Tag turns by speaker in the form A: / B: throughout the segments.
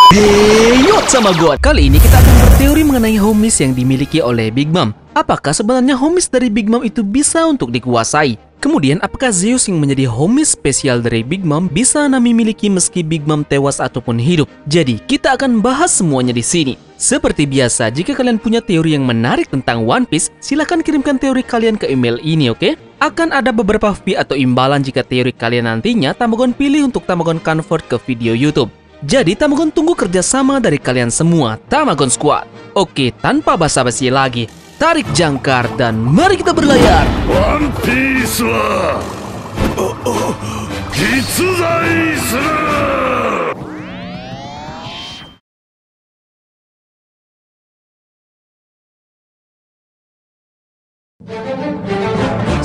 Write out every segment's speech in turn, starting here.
A: Heyo sama God, kali ini kita akan berteori mengenai homies yang dimiliki oleh Big Mom. Apakah sebenarnya homies dari Big Mom itu bisa untuk dikuasai? Kemudian, apakah Zeus yang menjadi homies spesial dari Big Mom bisa Nami miliki meski Big Mom tewas ataupun hidup? Jadi, kita akan bahas semuanya di sini. Seperti biasa, jika kalian punya teori yang menarik tentang One Piece, silahkan kirimkan teori kalian ke email ini, oke? Akan ada beberapa fee atau imbalan jika teori kalian nantinya Tamagon pilih untuk Tamagon convert ke video YouTube. Jadi, Tamagon tunggu kerjasama dari kalian semua, Tamagon Squad. Oke, tanpa basa-basi lagi, tarik jangkar dan mari kita berlayar.
B: One Piece wa jitsuzai suru.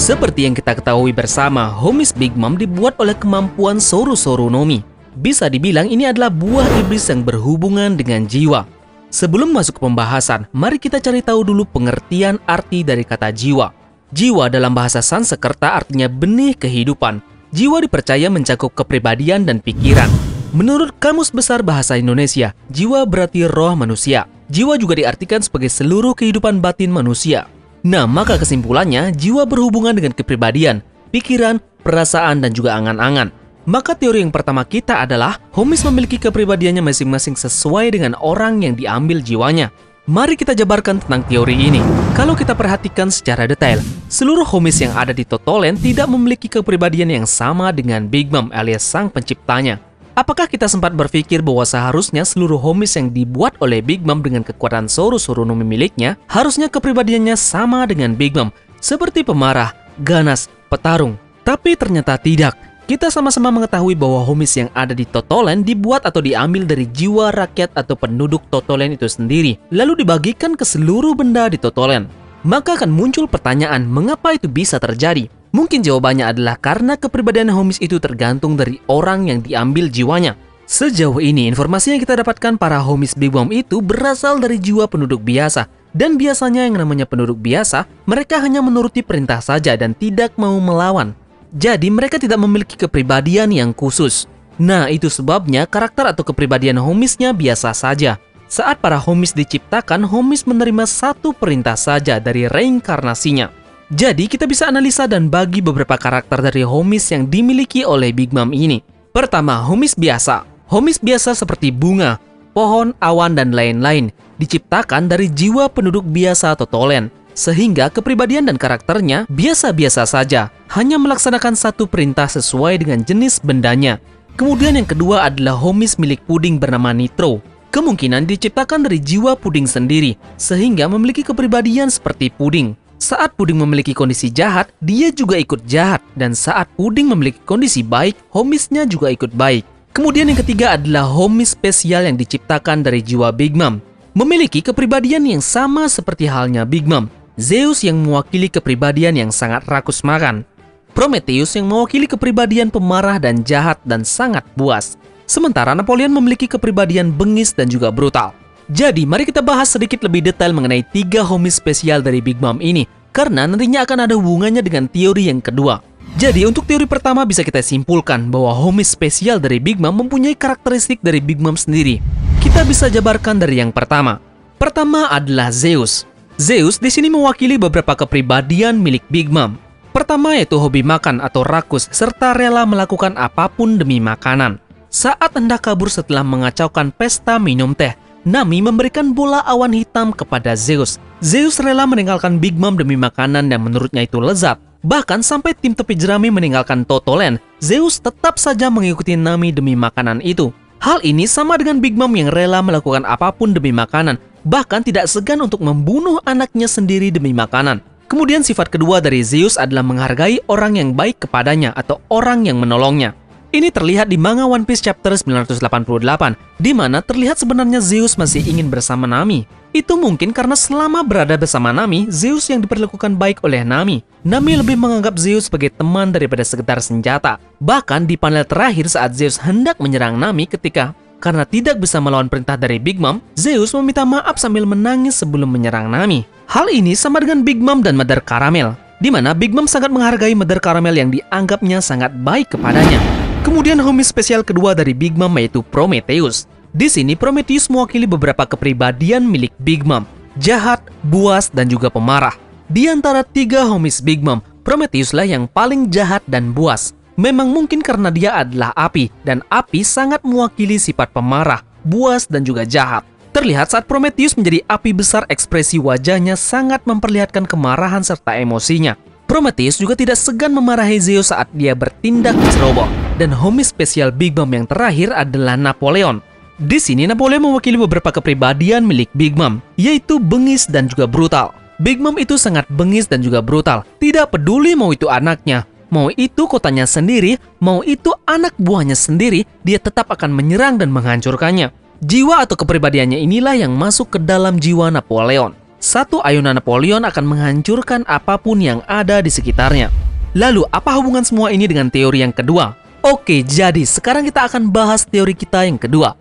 A: Seperti yang kita ketahui bersama, homies Big Mom dibuat oleh kemampuan Soru-Soru Nomi. Bisa dibilang ini adalah buah iblis yang berhubungan dengan jiwa. Sebelum masuk ke pembahasan, mari kita cari tahu dulu pengertian arti dari kata jiwa. Jiwa dalam bahasa Sanskerta artinya benih kehidupan. Jiwa dipercaya mencakup kepribadian dan pikiran. Menurut Kamus Besar Bahasa Indonesia, jiwa berarti roh manusia. Jiwa juga diartikan sebagai seluruh kehidupan batin manusia. Nah, maka kesimpulannya, jiwa berhubungan dengan kepribadian, pikiran, perasaan, dan juga angan-angan. Maka teori yang pertama kita adalah homies memiliki kepribadiannya masing-masing sesuai dengan orang yang diambil jiwanya. Mari kita jabarkan tentang teori ini. Kalau kita perhatikan secara detail, seluruh homies yang ada di Totoland tidak memiliki kepribadian yang sama dengan Big Mom alias sang penciptanya. Apakah kita sempat berpikir bahwa seharusnya seluruh homies yang dibuat oleh Big Mom dengan kekuatan Soru-Soru Nomi miliknya harusnya kepribadiannya sama dengan Big Mom, seperti pemarah, ganas, petarung? Tapi ternyata tidak. Kita sama-sama mengetahui bahwa homies yang ada di Totoland dibuat atau diambil dari jiwa rakyat atau penduduk Totoland itu sendiri, lalu dibagikan ke seluruh benda di Totoland. Maka akan muncul pertanyaan, mengapa itu bisa terjadi? Mungkin jawabannya adalah karena kepribadian homies itu tergantung dari orang yang diambil jiwanya. Sejauh ini, informasi yang kita dapatkan para homies Big Mom itu berasal dari jiwa penduduk biasa. Dan biasanya yang namanya penduduk biasa, mereka hanya menuruti perintah saja dan tidak mau melawan. Jadi mereka tidak memiliki kepribadian yang khusus. Nah, itu sebabnya karakter atau kepribadian homiesnya biasa saja. Saat para homies diciptakan, homies menerima satu perintah saja dari reinkarnasinya. Jadi kita bisa analisa dan bagi beberapa karakter dari homies yang dimiliki oleh Big Mom ini. Pertama, homies biasa. Homies biasa seperti bunga, pohon, awan, dan lain-lain diciptakan dari jiwa penduduk biasa Totoland. Sehingga kepribadian dan karakternya biasa-biasa saja, hanya melaksanakan satu perintah sesuai dengan jenis bendanya. Kemudian yang kedua adalah homies milik puding bernama Nitro. Kemungkinan diciptakan dari jiwa puding sendiri, sehingga memiliki kepribadian seperti puding. Saat puding memiliki kondisi jahat, dia juga ikut jahat. Dan saat puding memiliki kondisi baik, homiesnya juga ikut baik. Kemudian yang ketiga adalah homies spesial yang diciptakan dari jiwa Big Mom. Memiliki kepribadian yang sama seperti halnya Big Mom. Zeus yang mewakili kepribadian yang sangat rakus makan. Prometheus yang mewakili kepribadian pemarah dan jahat dan sangat buas. Sementara Napoleon memiliki kepribadian bengis dan juga brutal. Jadi mari kita bahas sedikit lebih detail mengenai 3 homies spesial dari Big Mom ini, karena nantinya akan ada hubungannya dengan teori yang kedua. Jadi untuk teori pertama bisa kita simpulkan bahwa homies spesial dari Big Mom mempunyai karakteristik dari Big Mom sendiri. Kita bisa jabarkan dari yang pertama. Pertama adalah Zeus. Zeus di sini mewakili beberapa kepribadian milik Big Mom. Pertama yaitu hobi makan atau rakus serta rela melakukan apapun demi makanan. Saat hendak kabur setelah mengacaukan pesta minum teh, Nami memberikan bola awan hitam kepada Zeus. Zeus rela meninggalkan Big Mom demi makanan dan menurutnya itu lezat. Bahkan sampai tim tepi jerami meninggalkan Totoland, Zeus tetap saja mengikuti Nami demi makanan itu. Hal ini sama dengan Big Mom yang rela melakukan apapun demi makanan, bahkan tidak segan untuk membunuh anaknya sendiri demi makanan. Kemudian sifat kedua dari Zeus adalah menghargai orang yang baik kepadanya atau orang yang menolongnya. Ini terlihat di manga One Piece chapter 988, di mana terlihat sebenarnya Zeus masih ingin bersama Nami. Itu mungkin karena selama berada bersama Nami, Zeus yang diperlakukan baik oleh Nami. Nami lebih menganggap Zeus sebagai teman daripada sekedar senjata. Bahkan di panel terakhir saat Zeus hendak menyerang Nami ketika Karena tidak bisa melawan perintah dari Big Mom, Zeus meminta maaf sambil menangis sebelum menyerang Nami. Hal ini sama dengan Big Mom dan Mother Caramel, di mana Big Mom sangat menghargai Mother Caramel yang dianggapnya sangat baik kepadanya. Kemudian homie spesial kedua dari Big Mom yaitu Prometheus. Di sini Prometheus mewakili beberapa kepribadian milik Big Mom, jahat, buas, dan juga pemarah. Di antara 3 homies Big Mom, Prometheus lah yang paling jahat dan buas. Memang mungkin karena dia adalah api, dan api sangat mewakili sifat pemarah, buas, dan juga jahat. Terlihat saat Prometheus menjadi api besar, ekspresi wajahnya sangat memperlihatkan kemarahan serta emosinya. Prometheus juga tidak segan memarahi Zeus saat dia bertindak ceroboh. Dan homie spesial Big Mom yang terakhir adalah Napoleon. Di sini Napoleon mewakili beberapa kepribadian milik Big Mom, yaitu bengis dan juga brutal. Big Mom itu sangat bengis dan juga brutal, tidak peduli mau itu anaknya, mau itu kotanya sendiri, mau itu anak buahnya sendiri, dia tetap akan menyerang dan menghancurkannya. Jiwa atau kepribadiannya inilah yang masuk ke dalam jiwa Napoleon. Satu ayunan Napoleon akan menghancurkan apapun yang ada di sekitarnya. Lalu, apa hubungan semua ini dengan teori yang kedua? Oke, jadi sekarang kita akan bahas teori kita yang kedua.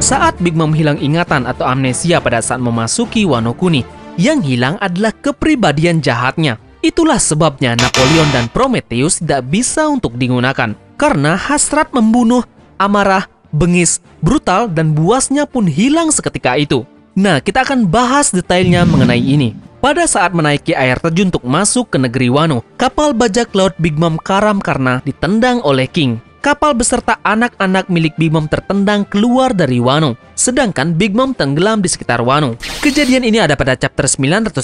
A: Saat Big Mom hilang ingatan atau amnesia pada saat memasuki Wano Kuni, yang hilang adalah kepribadian jahatnya. Itulah sebabnya Napoleon dan Prometheus tidak bisa untuk digunakan. Karena hasrat membunuh, amarah, bengis, brutal, dan buasnya pun hilang seketika itu. Nah, kita akan bahas detailnya mengenai ini. Pada saat menaiki air terjun untuk masuk ke negeri Wano, kapal bajak laut Big Mom karam karena ditendang oleh King. Kapal beserta anak-anak milik Big Mom tertendang keluar dari Wano, sedangkan Big Mom tenggelam di sekitar Wano. Kejadian ini ada pada chapter 930.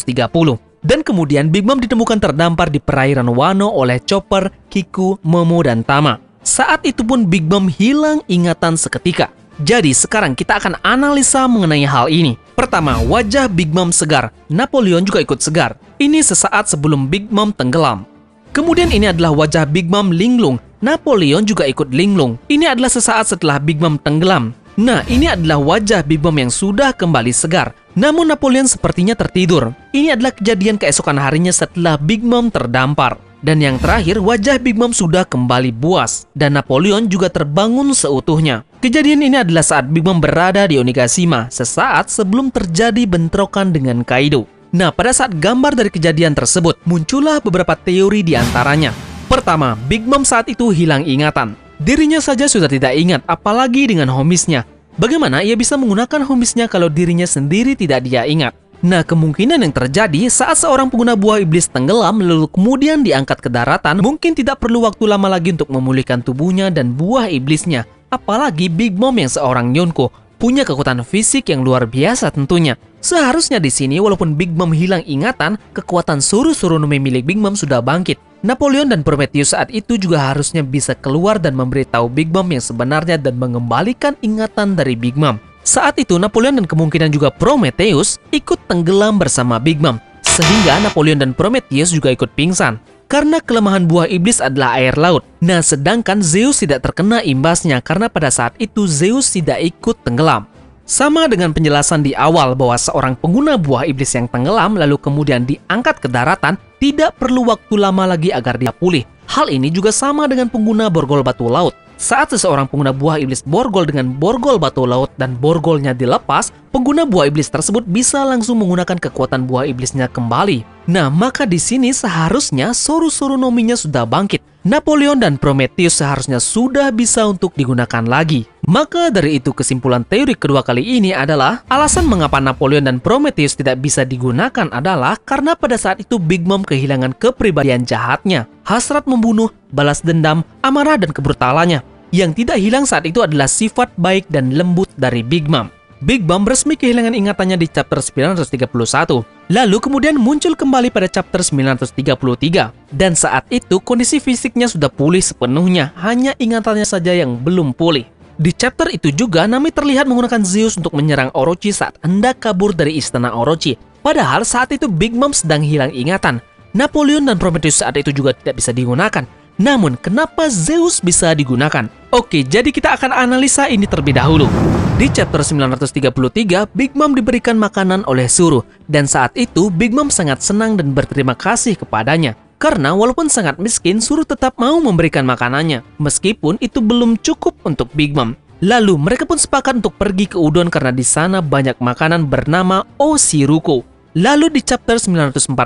A: Dan kemudian Big Mom ditemukan terdampar di perairan Wano oleh Chopper, Kiku, Momo, dan Tama. Saat itu pun Big Mom hilang ingatan seketika. Jadi sekarang kita akan analisa mengenai hal ini. Pertama, wajah Big Mom segar. Napoleon juga ikut segar. Ini sesaat sebelum Big Mom tenggelam. Kemudian ini adalah wajah Big Mom linglung. Napoleon juga ikut linglung. Ini adalah sesaat setelah Big Mom tenggelam. Nah, ini adalah wajah Big Mom yang sudah kembali segar. Namun Napoleon sepertinya tertidur. Ini adalah kejadian keesokan harinya setelah Big Mom terdampar. Dan yang terakhir, wajah Big Mom sudah kembali buas. Dan Napoleon juga terbangun seutuhnya. Kejadian ini adalah saat Big Mom berada di Onigashima, sesaat sebelum terjadi bentrokan dengan Kaido. Nah, pada saat gambar dari kejadian tersebut, muncullah beberapa teori di antaranya. Pertama, Big Mom saat itu hilang ingatan. Dirinya saja sudah tidak ingat, apalagi dengan homiesnya. Bagaimana ia bisa menggunakan homiesnya kalau dirinya sendiri tidak dia ingat? Nah, kemungkinan yang terjadi saat seorang pengguna buah iblis tenggelam lalu kemudian diangkat ke daratan, mungkin tidak perlu waktu lama lagi untuk memulihkan tubuhnya dan buah iblisnya. Apalagi Big Mom yang seorang Yonko, punya kekuatan fisik yang luar biasa tentunya. Seharusnya di sini walaupun Big Mom hilang ingatan, kekuatan Suru-Surunomi milik Big Mom sudah bangkit. Napoleon dan Prometheus saat itu juga harusnya bisa keluar dan memberitahu Big Mom yang sebenarnya dan mengembalikan ingatan dari Big Mom. Saat itu Napoleon dan kemungkinan juga Prometheus ikut tenggelam bersama Big Mom, sehingga Napoleon dan Prometheus juga ikut pingsan. Karena kelemahan buah iblis adalah air laut. Nah, sedangkan Zeus tidak terkena imbasnya karena pada saat itu Zeus tidak ikut tenggelam. Sama dengan penjelasan di awal bahwa seorang pengguna buah iblis yang tenggelam lalu kemudian diangkat ke daratan, tidak perlu waktu lama lagi agar dia pulih. Hal ini juga sama dengan pengguna borgol batu laut. Saat seseorang pengguna buah iblis borgol dengan borgol batu laut dan borgolnya dilepas, pengguna buah iblis tersebut bisa langsung menggunakan kekuatan buah iblisnya kembali. Nah, maka di sini seharusnya Suru-Surunominya sudah bangkit. Napoleon dan Prometheus seharusnya sudah bisa untuk digunakan lagi. Maka dari itu kesimpulan teori kedua kali ini adalah alasan mengapa Napoleon dan Prometheus tidak bisa digunakan adalah karena pada saat itu Big Mom kehilangan kepribadian jahatnya, hasrat membunuh, balas dendam, amarah dan kebrutalannya. Yang tidak hilang saat itu adalah sifat baik dan lembut dari Big Mom. Big Mom resmi kehilangan ingatannya di chapter 931. Lalu kemudian muncul kembali pada chapter 933. Dan saat itu kondisi fisiknya sudah pulih sepenuhnya, hanya ingatannya saja yang belum pulih. Di chapter itu juga Nami terlihat menggunakan Zeus untuk menyerang Orochi saat hendak kabur dari istana Orochi. Padahal saat itu Big Mom sedang hilang ingatan. Napoleon dan Prometheus saat itu juga tidak bisa digunakan. Namun, kenapa Zeus bisa digunakan? Oke, jadi kita akan analisa ini terlebih dahulu. Di chapter 933, Big Mom diberikan makanan oleh Suru. Dan saat itu, Big Mom sangat senang dan berterima kasih kepadanya. Karena walaupun sangat miskin, Zoro tetap mau memberikan makanannya, meskipun itu belum cukup untuk Big Mom. Lalu mereka pun sepakat untuk pergi ke Udon karena di sana banyak makanan bernama Oshiruko. Lalu di chapter 946,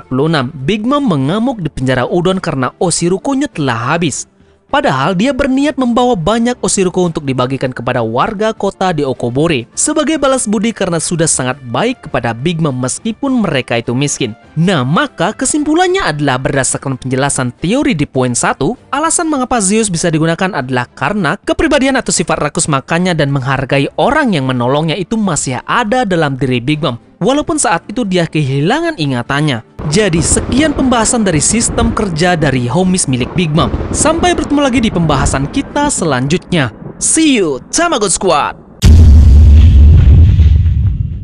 A: Big Mom mengamuk di penjara Udon karena Oshiruko-nya telah habis. Padahal dia berniat membawa banyak Oshiruko untuk dibagikan kepada warga kota di Okobore sebagai balas budi karena sudah sangat baik kepada Big Mom meskipun mereka itu miskin. Nah, maka kesimpulannya adalah berdasarkan penjelasan teori di poin 1, alasan mengapa Zeus bisa digunakan adalah karena kepribadian atau sifat rakus makannya dan menghargai orang yang menolongnya itu masih ada dalam diri Big Mom, walaupun saat itu dia kehilangan ingatannya. Jadi sekian pembahasan dari sistem kerja dari homies milik Big Mom. Sampai bertemu lagi di pembahasan kita selanjutnya. See you, Tamago Squad!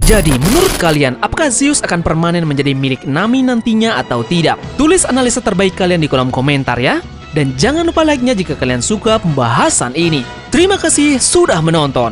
A: Jadi menurut kalian, apakah Zeus akan permanen menjadi milik Nami nantinya atau tidak? Tulis analisa terbaik kalian di kolom komentar ya. Dan jangan lupa like-nya jika kalian suka pembahasan ini. Terima kasih sudah menonton.